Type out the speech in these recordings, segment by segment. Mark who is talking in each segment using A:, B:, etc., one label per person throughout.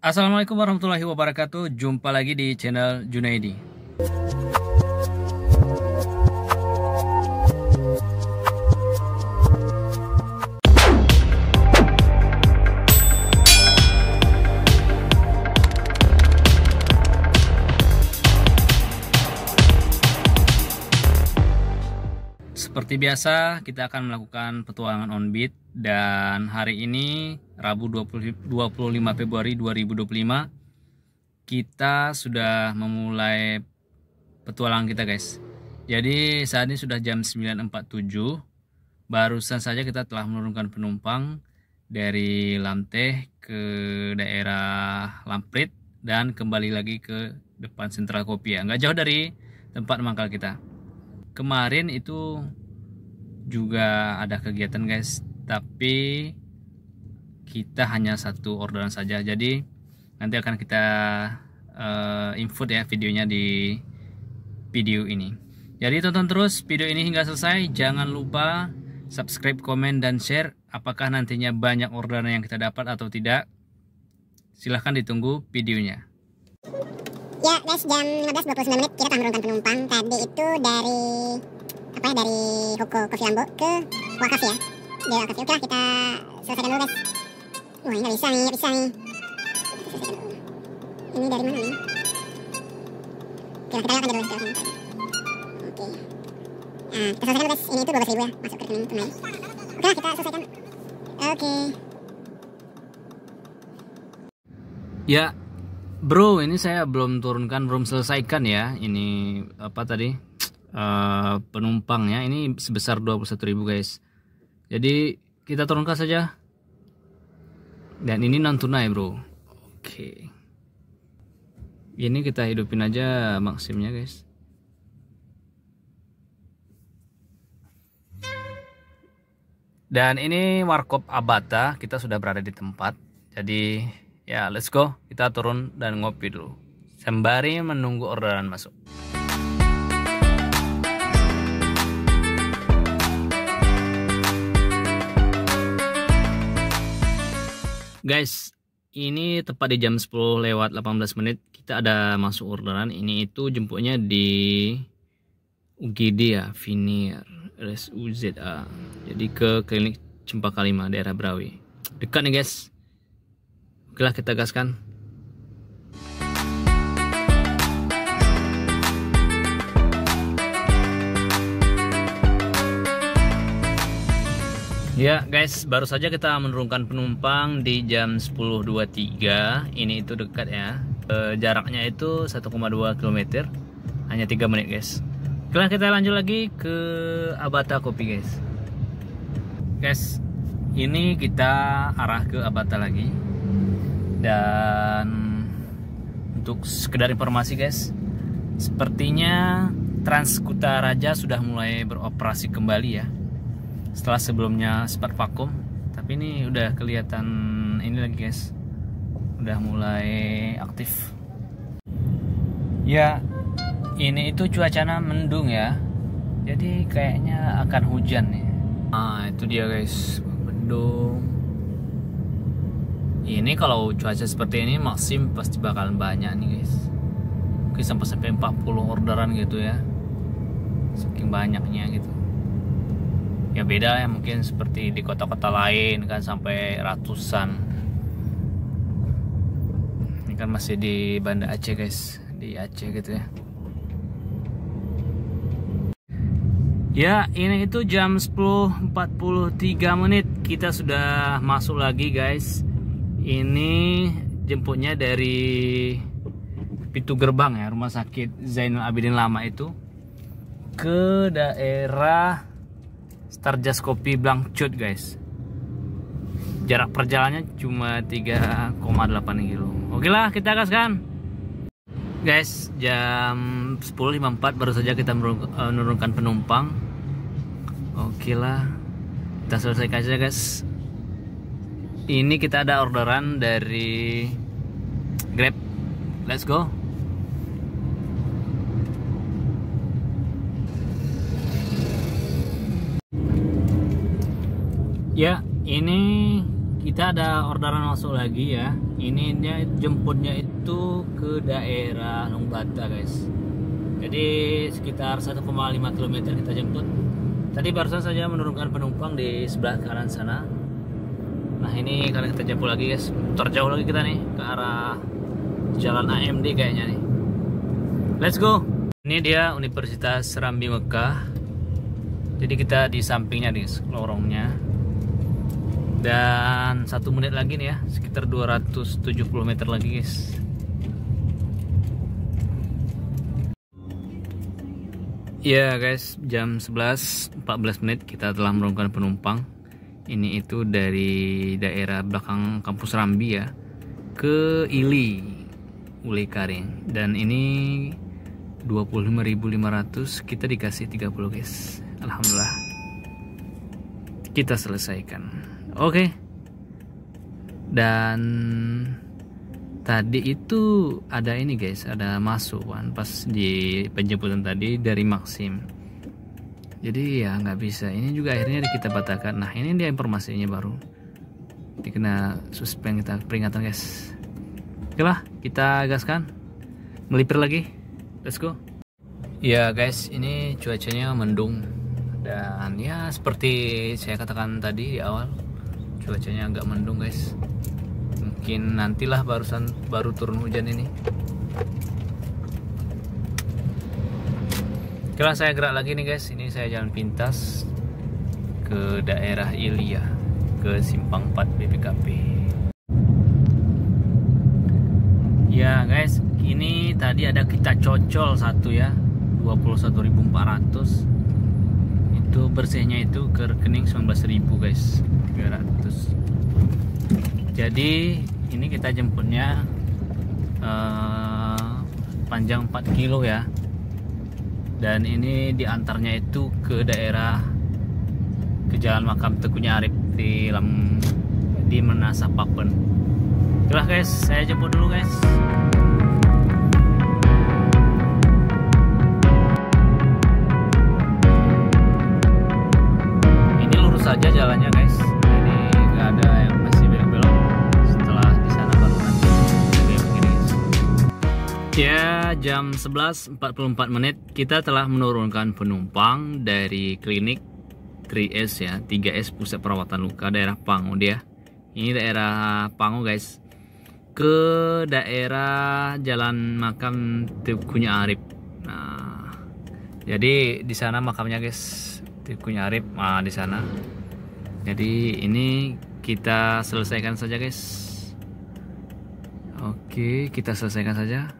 A: Assalamualaikum warahmatullahi wabarakatuh. Jumpa lagi di channel Junaidi. Seperti biasa, kita akan melakukan petualangan on beat, dan hari ini Rabu 25 Februari 2025 kita sudah memulai petualangan kita, guys. Jadi saat ini sudah jam 9.47. Barusan saja kita telah menurunkan penumpang dari Lamteh ke daerah Lamprit dan kembali lagi ke depan Sentral Kopi, ya. Nggak jauh dari tempat mangkal kita. Kemarin itu juga ada kegiatan, guys, tapi kita hanya satu orderan saja. Jadi nanti akan kita input ya videonya di video ini. Jadi tonton terus video ini hingga selesai. Jangan lupa subscribe, komen, dan share. Apakah nantinya banyak orderan yang kita dapat atau tidak? Silahkan ditunggu videonya.
B: Ya guys, jam 15.29 kita telah menurunkan penumpang. Tadi itu dari Huko Coffee Lambo ke Wakaf, ya. Dari Wakaf. Oke lah, kita selesaikan dulu, guys. Wah, ini nggak bisa nih, Ini dari mana nih? Oke, kita lihat aja dulu. Oke. Nah, kita selesaikan, guys. Ini itu 12.000 ya, masuk ke rekening tunai. Oke lah, kita selesaikan. Oke.
A: Ya, bro, ini saya belum selesaikan ya. Ini apa tadi? Penumpangnya ini sebesar 21.000, guys. Jadi kita turunkan saja. Dan ini non tunai, bro. Oke. Ini kita hidupin aja maksimnya, guys. Dan ini warkop Abata, kita sudah berada di tempat. Jadi ya, let's go. Kita turun dan ngopi dulu sembari menunggu orderan masuk. Guys, ini tepat di jam 10:18 kita ada masuk orderan. Ini itu jemputnya di UGD ya, Vinier RSUZA. Jadi ke klinik Cempaka 5 daerah Brawi. Dekat nih, guys. Oke lah, kita gaskan. Ya guys, baru saja kita menurunkan penumpang di jam 10.23. Ini itu dekat ya. Jaraknya itu 1,2 km. Hanya 3 menit, guys. Oke, kita lanjut lagi ke Abata Kopi, guys. Guys, ini kita arah ke Abata lagi. Dan untuk sekedar informasi, guys, sepertinya Transkuta Raja sudah mulai beroperasi kembali ya. Setelah sebelumnya sempat vakum, tapi ini udah kelihatan ini lagi, guys. Udah mulai aktif. Ya, ini itu cuacanya mendung ya. Jadi kayaknya akan hujan nih. Nah, itu dia, guys. Mendung. Ini kalau cuaca seperti ini maksim pasti bakalan banyak nih, guys. Mungkin sampai 40 orderan gitu ya. Saking banyaknya gitu. Ya beda ya, mungkin seperti di kota-kota lain kan sampai ratusan. Ini kan masih di Banda Aceh, guys, di Aceh gitu ya. Ya, ini itu jam 10.43 kita sudah masuk lagi, guys. Ini jemputnya dari pintu gerbang ya, Rumah Sakit Zainal Abidin Lama itu ke daerah Starjas Kopi Blangcut, guys. Jarak perjalanannya cuma 3,8 kilo. Oke lah, kita gaskan. Guys, jam 10.54 baru saja kita menurunkan penumpang. Oke lah, kita selesaikan saja, guys. Ini kita ada orderan dari Grab. Let's go. Ya, ini kita ada orderan masuk lagi ya. ininya jemputnya itu ke daerah Longbata guys. Jadi sekitar 1,5 km kita jemput. Tadi barusan saja menurunkan penumpang di sebelah kanan sana. Nah ini kalau kita jemput lagi guys, terjauh lagi kita nih ke arah Jalan AMD kayaknya nih. Let's go. Ini dia Universitas Serambi Mekah. Jadi kita di sampingnya nih lorongnya. Dan 1 menit lagi nih ya, sekitar 270 meter lagi guys. Ya guys, jam 11.14 menit kita telah menurunkan penumpang. Ini itu dari daerah belakang kampus Serambi ya, ke Ili Ulekaring. Dan ini 25.500, kita dikasih 30 guys. Alhamdulillah kita selesaikan. Oke. Dan tadi itu ada ini guys, ada masuk kan pas di penjemputan tadi dari Maxim. Jadi ya nggak bisa. Ini juga akhirnya kita batalkan. Nah ini dia informasinya baru. Dikena suspend, kita peringatan guys. Oke lah, kita gaskan. Melipir lagi. Let's go. Ya guys, ini cuacanya mendung. Dan ya seperti saya katakan tadi di awal, cuacanya agak mendung guys. Mungkin nantilah baru turun hujan ini. Kalau saya gerak lagi nih guys, ini saya jalan pintas ke daerah Ilia, ke simpang 4 BPKP. Ya guys, ini tadi ada kita cocol satu ya, 21.400. Itu bersihnya itu ke rekening 19.000 guys, 300. Jadi ini kita jemputnya panjang 4 kilo ya. Dan ini diantarnya itu ke daerah, ke Jalan Makam Tekunya Arif di Menasah Papen. Itulah guys, saya jemput dulu guys. Saja jalannya guys, jadi nggak ada yang masih belok-belok. Setelah di sana baru nanti belok kiri guys. Ya, jam 11.44 menit kita telah menurunkan penumpang dari klinik 3S ya, 3S Pusat Perawatan Luka daerah Pangu dia. Ini daerah Pangu guys, ke daerah Jalan Makam Tekunya Arif. Nah, jadi di sana makamnya guys, Tekunya Arif, di sana. Jadi ini kita selesaikan saja guys. Oke, kita selesaikan saja.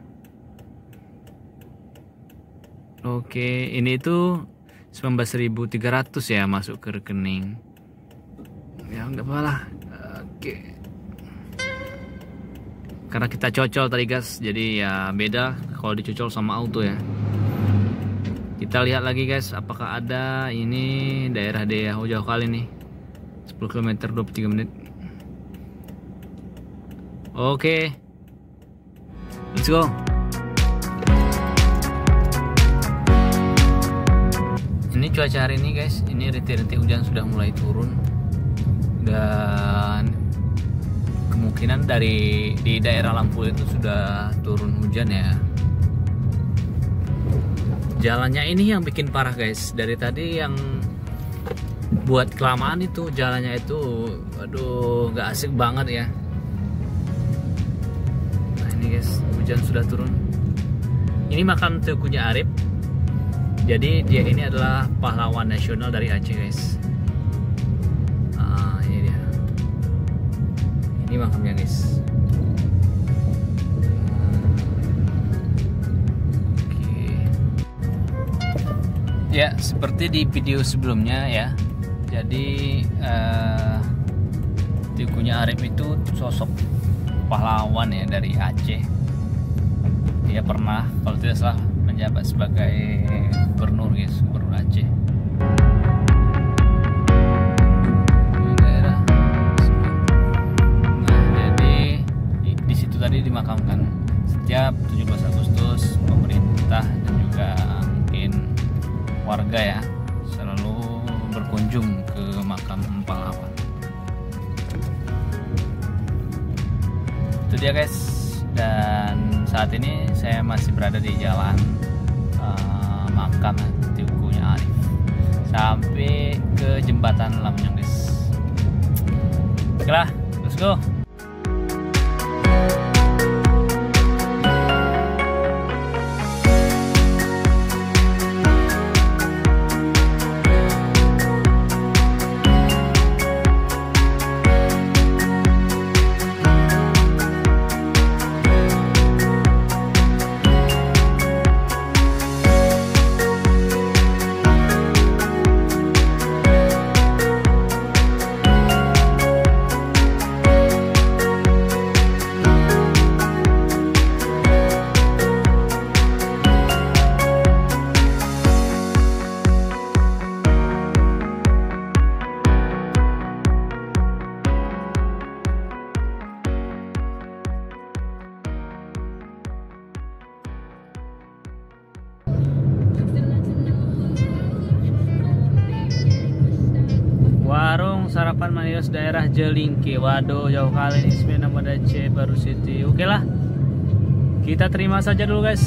A: Oke, ini itu 19.300 ya masuk ke rekening. Ya nggak apa lah. Oke. Karena kita cocol tadi guys, jadi ya beda kalau dicocol sama auto ya. Kita lihat lagi guys, apakah ada ini daerah jauh kali nih. 10 km 23 menit. Oke. Let's go. Ini cuaca hari ini guys, ini rintik-rintik hujan sudah mulai turun. Dan kemungkinan di daerah Lampung itu sudah turun hujan ya. Jalannya ini yang bikin parah guys. Dari tadi yang buat kelamaan itu jalannya itu, aduh, gak asik banget ya. Nah ini guys, hujan sudah turun. Ini makam Tekunya Arif. Jadi dia ini adalah pahlawan nasional dari Aceh guys. Nah ini dia. Ini makamnya guys. Oke. Ya seperti di video sebelumnya ya. Jadi Tekunya Arif itu sosok pahlawan ya dari Aceh. Dia pernah kalau tidak salah menjabat sebagai gubernur guys, gubernur Aceh. Daerah. Nah jadi di situ tadi dimakamkan. Setiap 17 Agustus pemerintah dan juga mungkin warga ya selalu berkunjung ke makam pahlawan. Itu dia guys. Dan saat ini saya masih berada di jalan makam Tukunya Arif sampai ke jembatan Lamjong guys. Oke lah, let's go. Warung sarapan Manios daerah Jelingke. Waduh, jauh kali nih sebenarnya pada C Baru City. Oke lah, kita terima saja dulu guys.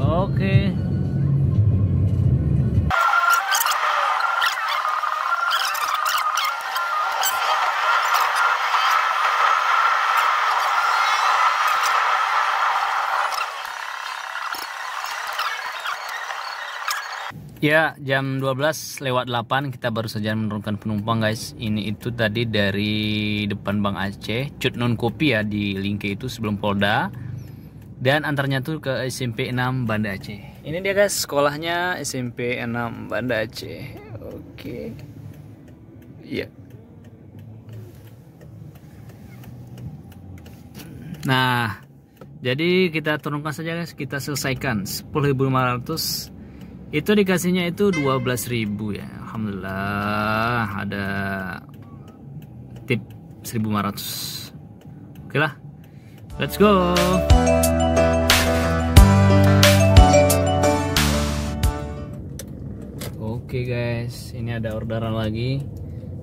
A: Oke. Ya, jam 12:08 kita baru saja menurunkan penumpang guys. Ini itu tadi dari depan Bank Aceh, Cut Non Kopi ya di Lingke itu sebelum Polda. Dan antarnya tuh ke SMP 6 Banda Aceh. Ini dia guys, sekolahnya SMP 6 Banda Aceh. Oke. Iya. Nah, jadi kita turunkan saja guys, kita selesaikan 10.500. Itu dikasihnya itu 12.000 ya. Alhamdulillah ada tip 1.500. Oke lah, let's go. Oke guys, ini ada orderan lagi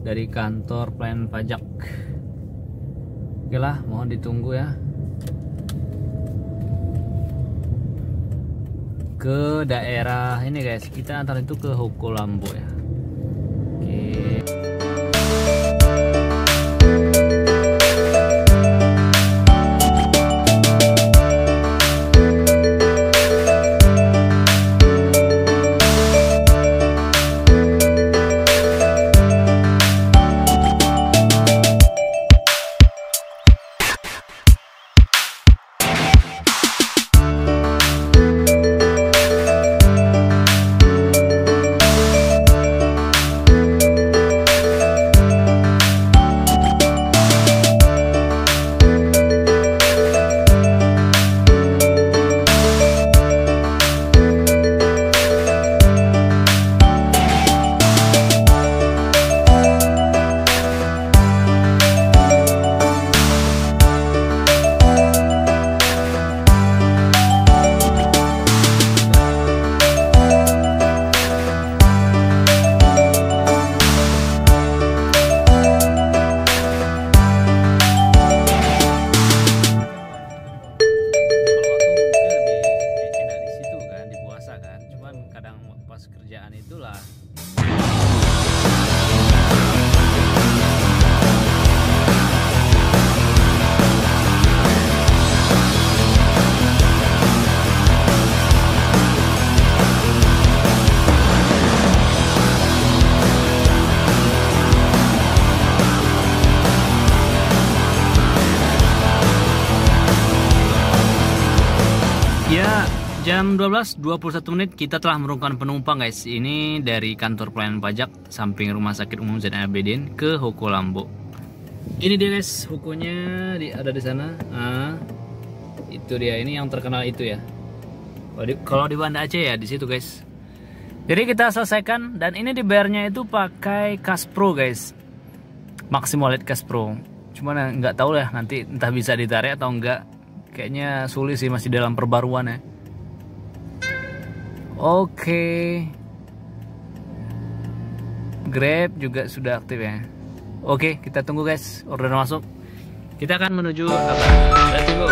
A: dari kantor pelayanan pajak. Oke lah, mohon ditunggu ya. Ke daerah ini guys, kita antar itu ke Huko Lambo ya. Oke. Ya, jam 12:21 kita telah menurunkan penumpang guys. Ini dari kantor pelayanan pajak samping Rumah Sakit Umum Zainal Abidin ke Huko Lambo. Ini dia guys, hukonya ada di sana. Itu dia, ini yang terkenal itu ya. Kalau di Banda Aceh ya di situ guys. Jadi kita selesaikan dan ini dibayarnya itu pakai Kaspro guys. Maximalit Kaspro. Cuman nggak tahu lah nanti entah bisa ditarik atau enggak. Kayaknya sulit sih, masih dalam perbaruan ya. Oke. Grab juga sudah aktif ya. Oke, kita tunggu guys, order masuk. Kita akan menuju apa? Let's go.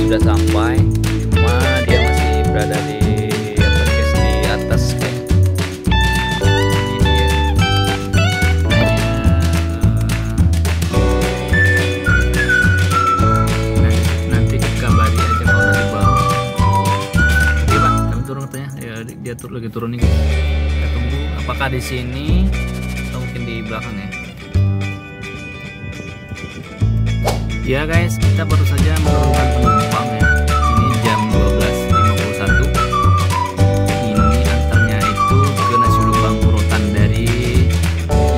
A: Sudah sampai, cuma dia masih berada di apa guys, di atas kayak ini dia. Nanti dikabari aja kalau nanti bawah. Oke Pak, kami turun katanya. Ya dia lagi turun nih. Kita tunggu apakah di sini atau mungkin di belakang ya. Ya guys, kita baru saja menurunkan penumpang ya. Ini jam 12.51. Ini antarnya itu ke Nasi Lubang Purutan dari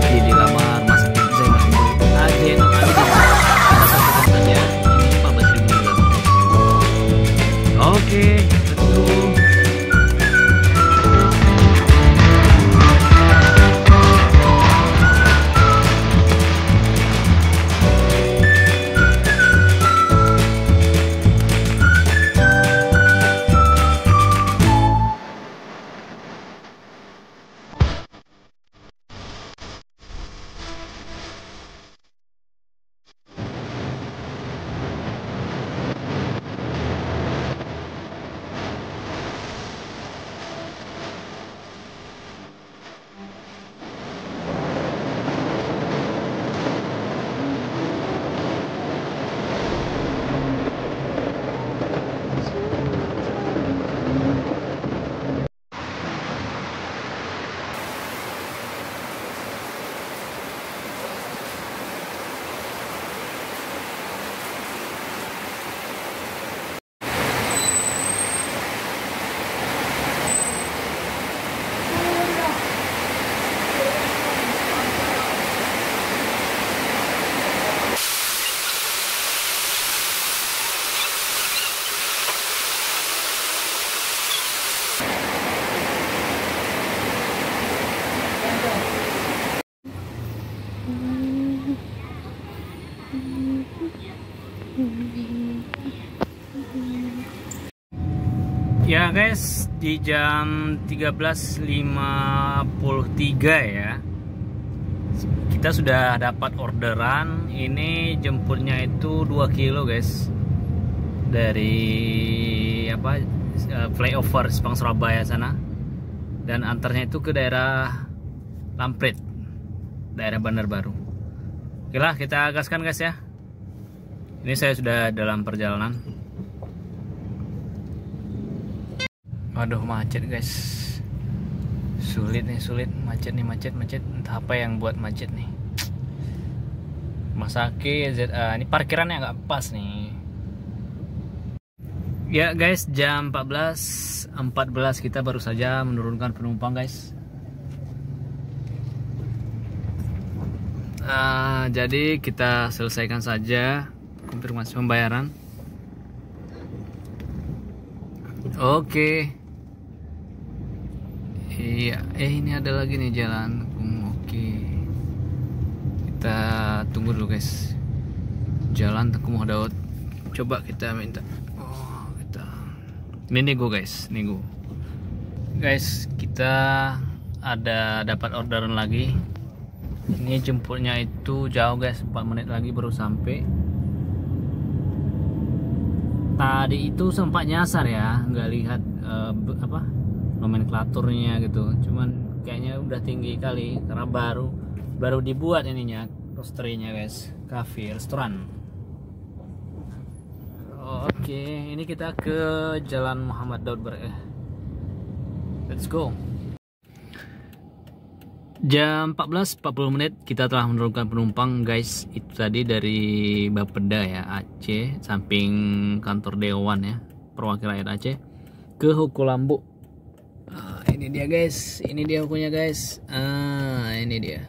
A: IGD Lama Rumah Sakit Zainal Abidin. Kita sampaikan saja ini 14.000. Oke, let's go. Ya guys, di jam 13.53 ya, kita sudah dapat orderan. Ini jemputnya itu 2 kilo guys, dari apa, flyover Sepang Surabaya sana, dan antarnya itu ke daerah Lampret, daerah Bandar Baru. Oke lah, kita gaskan guys ya. Ini saya sudah dalam perjalanan. Aduh, macet guys, sulit nih, macet nih, macet. Entah apa yang buat macet nih. Rumah sakit ZA, ini parkirannya nggak pas nih. Ya guys, jam 14.14 kita baru saja menurunkan penumpang guys. Jadi kita selesaikan saja konfirmasi pembayaran. Oke. Iya, ini ada lagi nih jalan. Oke. Kita tunggu dulu guys. Jalan Tekumuh Daud. Coba kita minta. Oh, kita. Ini nego guys, nego. Guys, kita ada dapat orderan lagi. Ini jemputnya itu jauh guys, 4 menit lagi baru sampai. Tadi itu sempat nyasar ya, nggak lihat apa nomenklaturnya gitu. Cuman kayaknya udah tinggi kali karena baru dibuat ininya, roasterynya guys, cafe restoran. Oke, ini kita ke Jalan Muhammad Daud Let's go. Jam 14.40 menit kita telah menurunkan penumpang guys. Itu tadi dari Bapeda ya, Aceh, samping kantor Dewan ya, perwakilan rakyat Aceh, ke Huku Lambu. Ini dia guys, ini dia hukunya guys. Ini dia.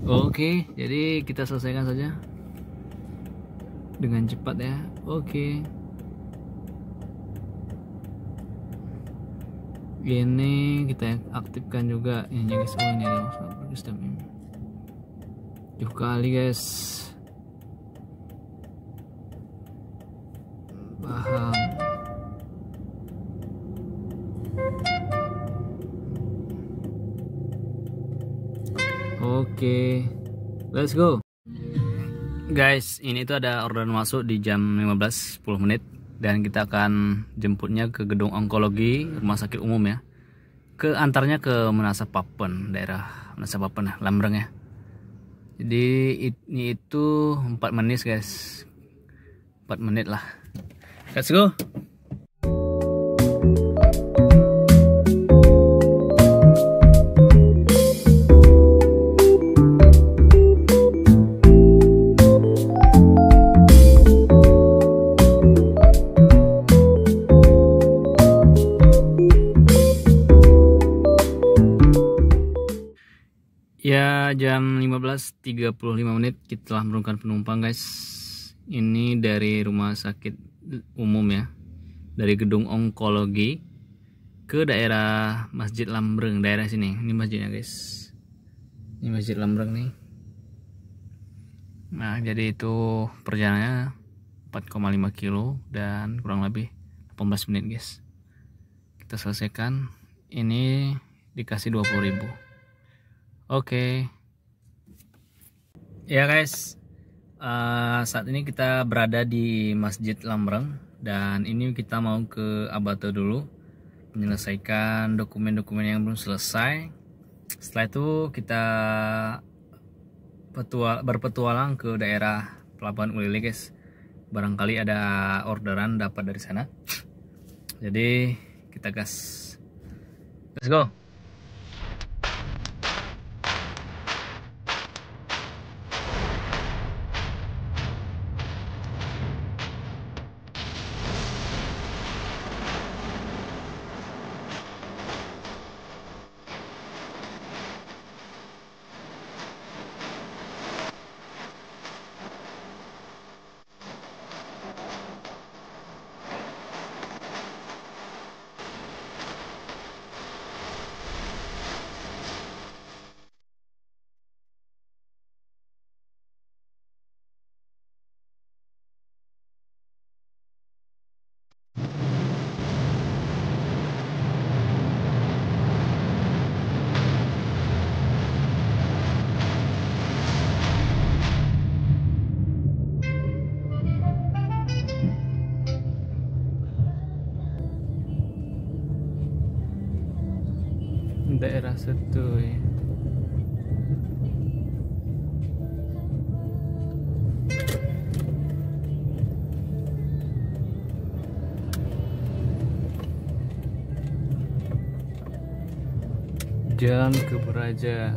A: Oke, jadi kita selesaikan saja dengan cepat ya. Oke. Ini kita aktifkan juga ini guys. Oh, ini ada sistem ini. 7 kali guys. Paham. Oke, let's go guys. Ini tuh ada orderan masuk di jam 15.10 menit. Dan kita akan jemputnya ke gedung onkologi rumah sakit umum ya. Antarnya ke Menasa Papen, daerah Menasa Papen ya, Lambreng ya. Jadi ini itu 4 menit guys. 4 menit lah. Let's go. Ya, jam 15.35 menit kita telah menurunkan penumpang guys. Ini dari rumah sakit umum ya, dari gedung onkologi ke daerah Masjid Lambreng, daerah sini. Ini masjidnya guys. Ini Masjid Lambreng nih. Nah, jadi itu perjalanannya 4,5 kilo dan kurang lebih 18 menit guys. Kita selesaikan. Ini dikasih 20.000. Oke. Ya guys, saat ini kita berada di Masjid Lambreng dan ini kita mau ke Abate dulu menyelesaikan dokumen-dokumen yang belum selesai. Setelah itu kita berpetualang ke daerah Pelabuhan Ulili guys. Barangkali ada orderan dapat dari sana. Jadi kita gas. Let's go. Daerah Setuy. Jalan ke Beraja.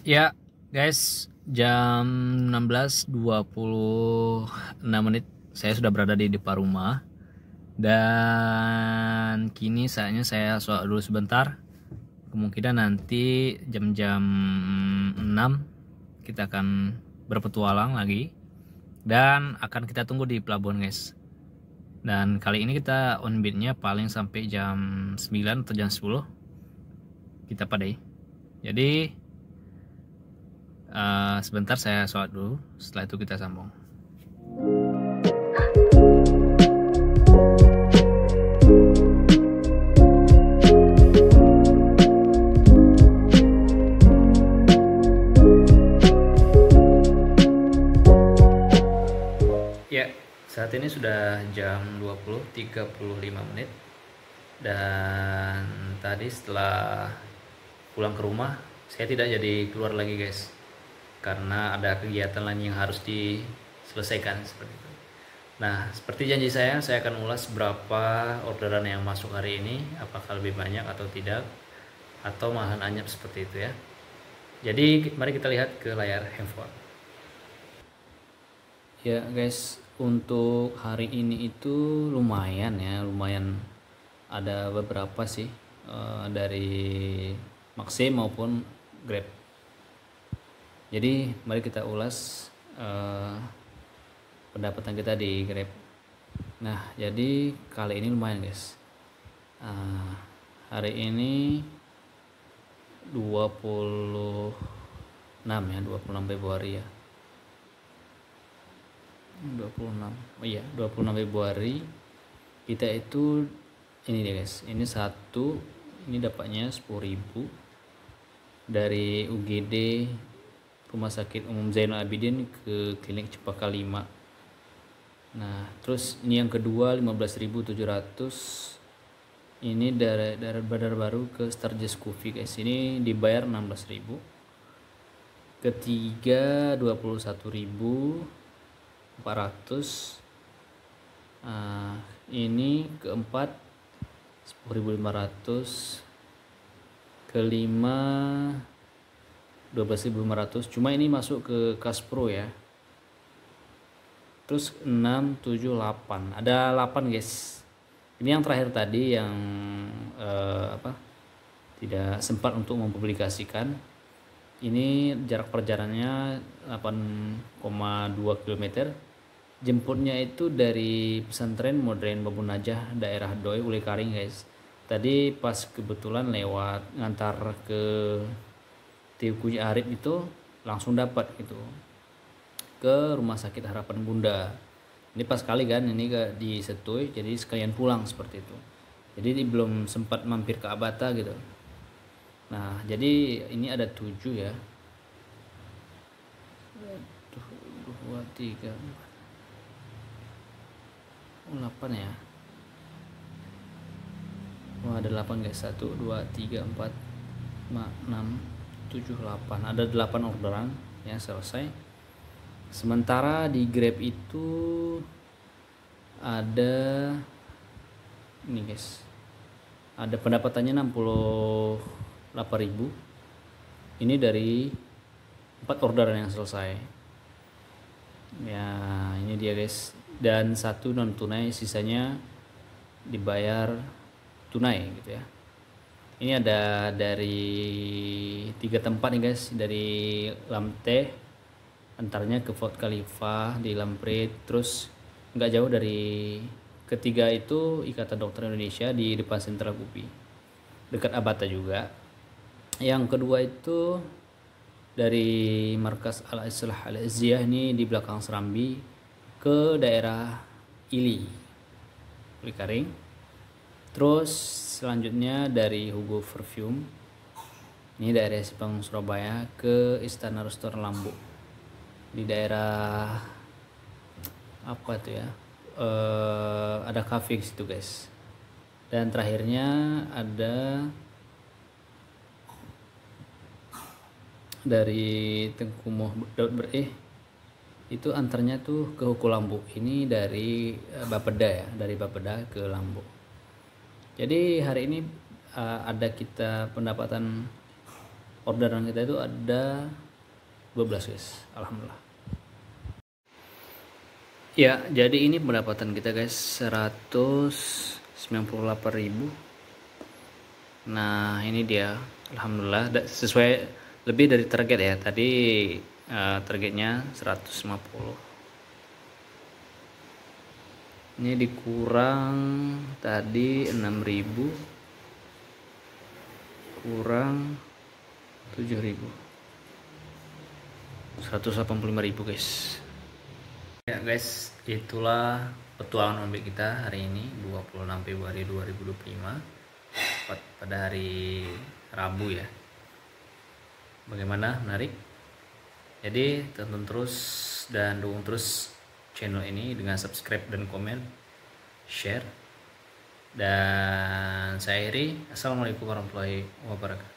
A: Ya guys, jam 16.26 menit saya sudah berada di depan rumah. Dan kini saatnya saya sholat dulu sebentar. Kemungkinan nanti jam-jam 6 kita akan berpetualang lagi. Dan akan kita tunggu di pelabuhan guys. Dan kali ini kita on beatnya paling sampai jam 9 atau jam 10 kita padai. Jadi sebentar saya sholat dulu, setelah itu kita sambung. Ya, saat ini sudah jam 20.35 menit Dan tadi setelah pulang ke rumah, saya tidak jadi keluar lagi guys, karena ada kegiatan lain yang harus diselesaikan seperti itu. Nah, seperti janji saya akan ulas berapa orderan yang masuk hari ini, apakah lebih banyak atau tidak, atau malahan anyap seperti itu ya. Jadi mari kita lihat ke layar handphone. Ya guys, untuk hari ini itu lumayan ya, lumayan ada beberapa sih dari Maxi maupun Grab. Jadi mari kita ulas pendapatan kita di Grab. Nah, jadi kali ini lumayan guys. Hari ini 26 Februari ya. 26. Oh iya, 26 Februari kita itu ini deh guys. Ini satu, ini dapatnya 10.000 dari UGD Rumah Sakit Umum Zainal Abidin ke Klinik Cempaka 5. Nah, terus ini yang kedua 15.700. Ini dari Badar Baru ke Starjess Coffee guys. Ini dibayar 16.000. Ketiga 21.400. Ini keempat 10.500. Kelima 12.500. Cuma ini masuk ke kas pro ya. Terus 6, 7, 8. Ada 8 guys. Ini yang terakhir tadi yang tidak sempat untuk mempublikasikan. Ini jarak perjalanannya 8,2 km. Jemputnya itu dari pesantren Modern Bambu Najah daerah Doi Ulekaring guys. Tadi pas kebetulan lewat ngantar ke Teuku Arif itu langsung dapat gitu ke Rumah Sakit Harapan Bunda. Ini pas kali kan ini di Setui, jadi sekalian pulang seperti itu. Jadi belum sempat mampir ke Abata gitu. Nah, jadi ini ada 7 ya. 2, 3, 4. 8 ya. Wah, ada 8 guys. 1, 2, 3, 4, 5, 6, 7, 8. Ada 8 orderan yang selesai. Sementara di Grab itu ada ini guys. Ada pendapatannya 68.000. Ini dari 4 orderan yang selesai. Ya, ini dia guys. Dan 1 non tunai, sisanya dibayar tunai gitu ya. Ini ada dari 3 tempat nih guys, dari Lamteh, antaranya ke Fort Khalifa di Lamprit, terus nggak jauh dari ketiga itu Ikatan Dokter Indonesia di depan Sentral Gupi, dekat Abata juga. Yang kedua itu dari Markas Al-Islah Al-Izziyah ini di belakang Serambi ke daerah Ulekaring. Terus selanjutnya dari Hugo Perfume ini daerah Sipang Surabaya ke Istana Restoran Lambu di daerah apa tuh ya, ada cafe situ guys. Dan terakhirnya ada dari Tengkumoh Daud Bereh, itu antarnya tuh ke Huko Lambu. Ini dari Bapeda ya, dari Bapeda ke Lambu. Jadi hari ini ada kita pendapatan orderan kita itu ada 12 guys, alhamdulillah. Ya, jadi ini pendapatan kita guys 198.000. Nah, ini dia, alhamdulillah sesuai lebih dari target ya. Tadi targetnya 150. Ini dikurang tadi 6.000, kurang 7.000, 185.000 guys. Ya guys, itulah petualangan on bike kita hari ini 26 Februari 2025 pada hari Rabu ya. Bagaimana, menarik? Jadi tonton terus dan dukung terus channel ini dengan subscribe dan komen, share. Dan saya akhiri. Assalamualaikum warahmatullahi wabarakatuh.